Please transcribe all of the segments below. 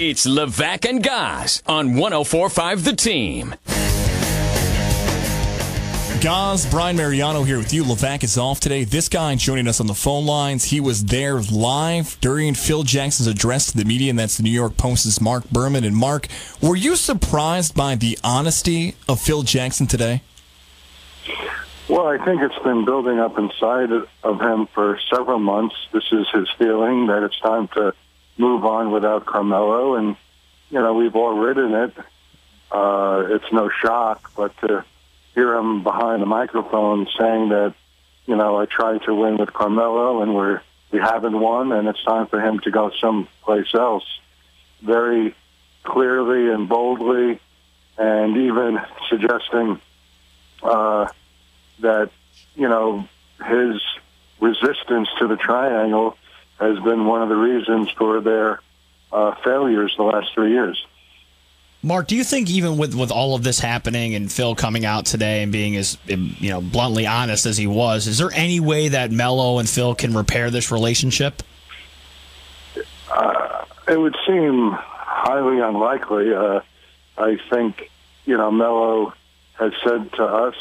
It's Levack and Goz on 104.5 The Team. Goz, Brian Mariano here with you. Levack is off today. This guy joining us on the phone lines. He was there live during Phil Jackson's address to the media, and that's the New York Post's Marc Berman. And Mark, were you surprised by the honesty of Phil Jackson today? Well, I think it's been building up inside of him for several months. This is his feeling that it's time to move on without Carmelo, and, we've all ridden it. It's no shock, but to hear him behind the microphone saying that, I tried to win with Carmelo and we haven't won, and it's time for him to go someplace else, very clearly and boldly, and even suggesting that, his resistance to the triangle has been one of the reasons for their failures the last 3 years. Mark, do you think even with all of this happening and Phil coming out today and being as bluntly honest as he was, is there any way that Melo and Phil can repair this relationship? It would seem highly unlikely. I think, Melo has said to us,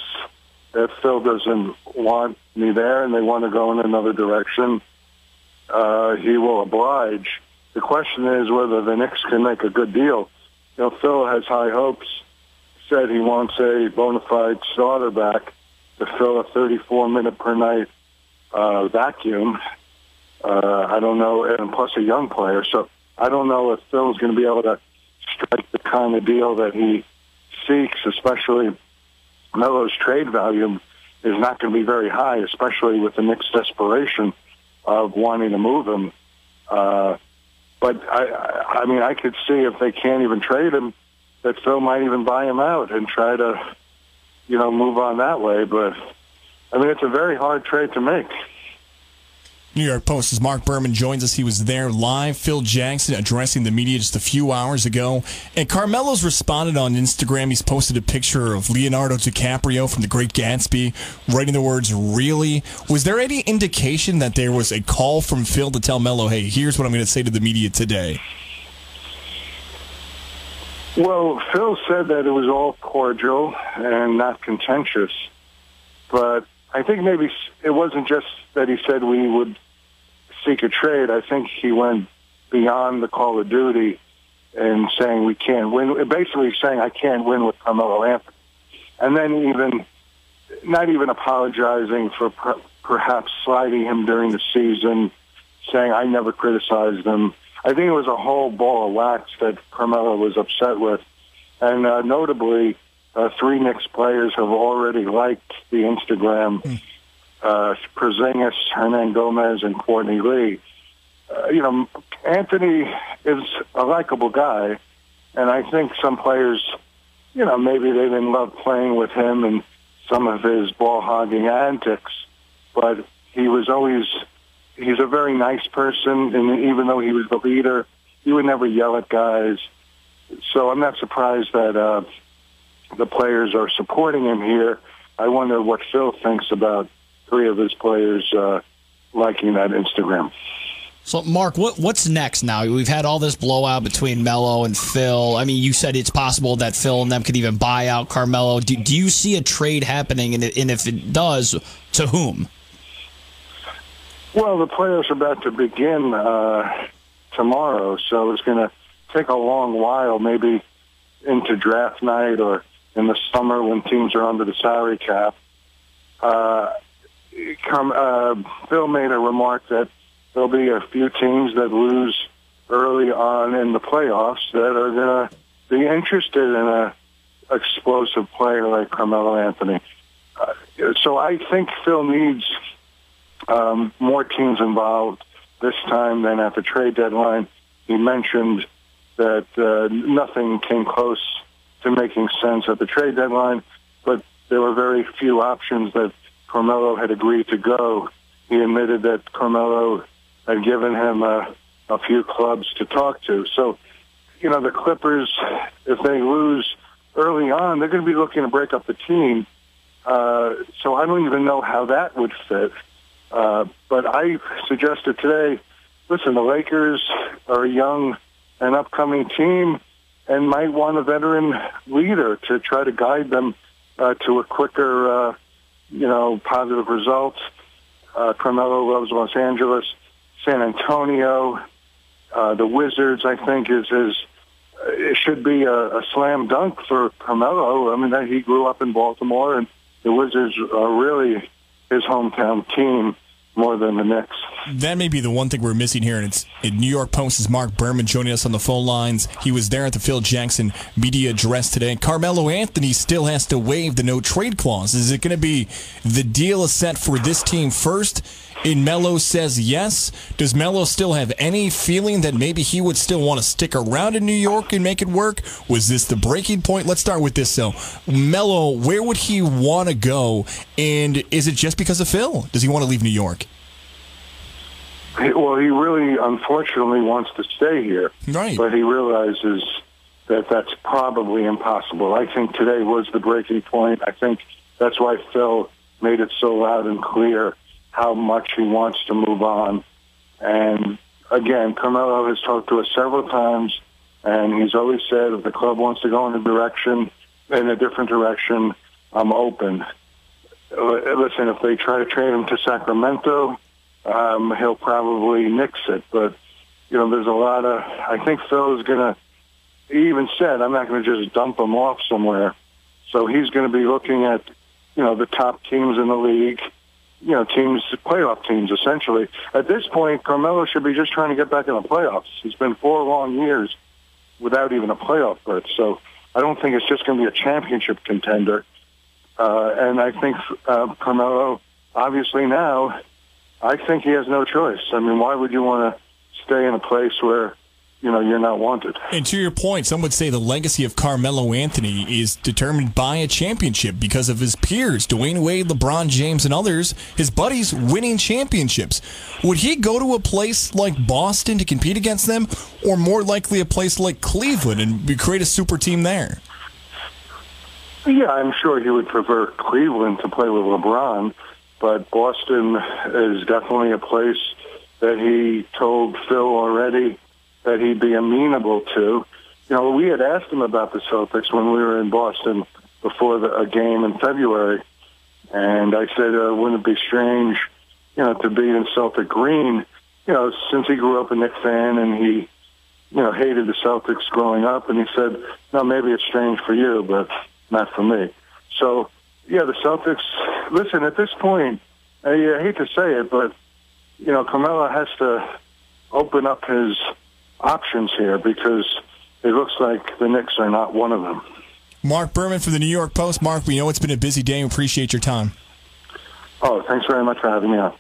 if Phil doesn't want me there and they want to go in another direction, he will oblige. The question is whether the Knicks can make a good deal. Phil has high hopes, said he wants a bona fide starter back to fill a 34-minute per night vacuum. I don't know, and plus a young player. So I don't know if Phil's going to be able to strike the kind of deal that he seeks, especially Melo's trade value is not going to be very high, especially with the Knicks' desperation of wanting to move him. But I could see if they can't even trade him, that Phil might even buy him out and try to, move on that way. But it's a very hard trade to make. New York Post's Marc Berman joins us. He was there live. Phil Jackson addressing the media just a few hours ago. And Carmelo's responded on Instagram. He's posted a picture of Leonardo DiCaprio from The Great Gatsby, writing the words, "Really?" Was there any indication that there was a call from Phil to tell Melo, hey, here's what I'm going to say to the media today? Well, Phil said that it was all cordial and not contentious. But I think maybe it wasn't just that he said we would seek a trade. I think he went beyond the call of duty and saying we can't win, basically saying I can't win with Carmelo Anthony. And then not even apologizing for perhaps sliding him during the season, saying I never criticized him. I think it was a whole ball of wax that Carmelo was upset with. And notably, 3 Knicks players have already liked the Instagram. Porzingis, Hernan Gomez, and Courtney Lee. Anthony is a likable guy, and I think some players, maybe they didn't love playing with him and some of his ball-hogging antics, but he's a very nice person, and even though he was the leader, he would never yell at guys. So I'm not surprised that the players are supporting him here. I wonder what Phil thinks about 3 of his players liking that Instagram. So, Mark, what's next now? We've had all this blowout between Melo and Phil. You said it's possible that Phil and them could even buy out Carmelo. Do you see a trade happening? And if it does, to whom? Well, the playoffs are about to begin tomorrow, so it's going to take a long while, maybe into draft night or in the summer when teams are under the salary cap. Phil made a remark that there'll be a few teams that lose early on in the playoffs that are going to be interested in an explosive player like Carmelo Anthony. So I think Phil needs more teams involved this time than at the trade deadline. He mentioned that nothing came close to making sense at the trade deadline, but there were very few options that Carmelo had agreed to go. He admitted that Carmelo had given him a few clubs to talk to. So, the Clippers, if they lose early on, they're going to be looking to break up the team. So I don't even know how that would fit. But I suggested today, listen, the Lakers are a young an upcoming team and might want a veteran leader to try to guide them to a quicker, positive results. Carmelo loves Los Angeles. San Antonio, the Wizards, I think, it should be a slam dunk for Carmelo. I mean, he grew up in Baltimore, and the Wizards are really his hometown team more than the Knicks. That may be the one thing we're missing here, and it's New York Post's Marc Berman joining us on the phone lines. He was there at the Phil Jackson media address today. Carmelo Anthony still has to waive the no-trade clause. Is it going to be the deal is set for this team first, and Melo says yes? Does Melo still have any feeling that maybe he would still want to stick around in New York and make it work? Was this the breaking point? Let's start with this, though. Melo, where would he want to go, and is it just because of Phil? Does he want to leave New York? Well, he really, unfortunately, wants to stay here. Right. But he realizes that that's probably impossible. I think today was the breaking point. I think that's why Phil made it so loud and clear how much he wants to move on. And, again, Carmelo has talked to us several times, and he's always said if the club wants to go in a different direction, I'm open. Listen, if they try to trade him to Sacramento, he'll probably nix it. But, there's a lot of... I think Phil is going to... He even said, I'm not going to just dump him off somewhere. So he's going to be looking at, the top teams in the league, playoff teams, essentially. At this point, Carmelo should be just trying to get back in the playoffs. It's been 4 long years without even a playoff berth. So I don't think it's just going to be a championship contender. And I think Carmelo, obviously now... I think he has no choice. I mean, why would you want to stay in a place where, you're not wanted? And to your point, some would say the legacy of Carmelo Anthony is determined by a championship because of his peers, Dwayne Wade, LeBron James, and others, his buddies winning championships. Would he go to a place like Boston to compete against them, or more likely a place like Cleveland and create a super team there? Yeah, I'm sure he would prefer Cleveland to play with LeBron. But Boston is definitely a place that he told Phil already that he'd be amenable to. We had asked him about the Celtics when we were in Boston before a game in February. And I said, wouldn't it be strange, to be in Celtic green, since he grew up a Knicks fan and he, hated the Celtics growing up. And he said, no, maybe it's strange for you, but not for me. So, yeah, the Celtics, listen, at this point, I hate to say it, but, Carmelo has to open up his options here because it looks like the Knicks are not one of them. Marc Berman from the New York Post. Marc, we know it's been a busy day. We appreciate your time. Oh, thanks very much for having me on.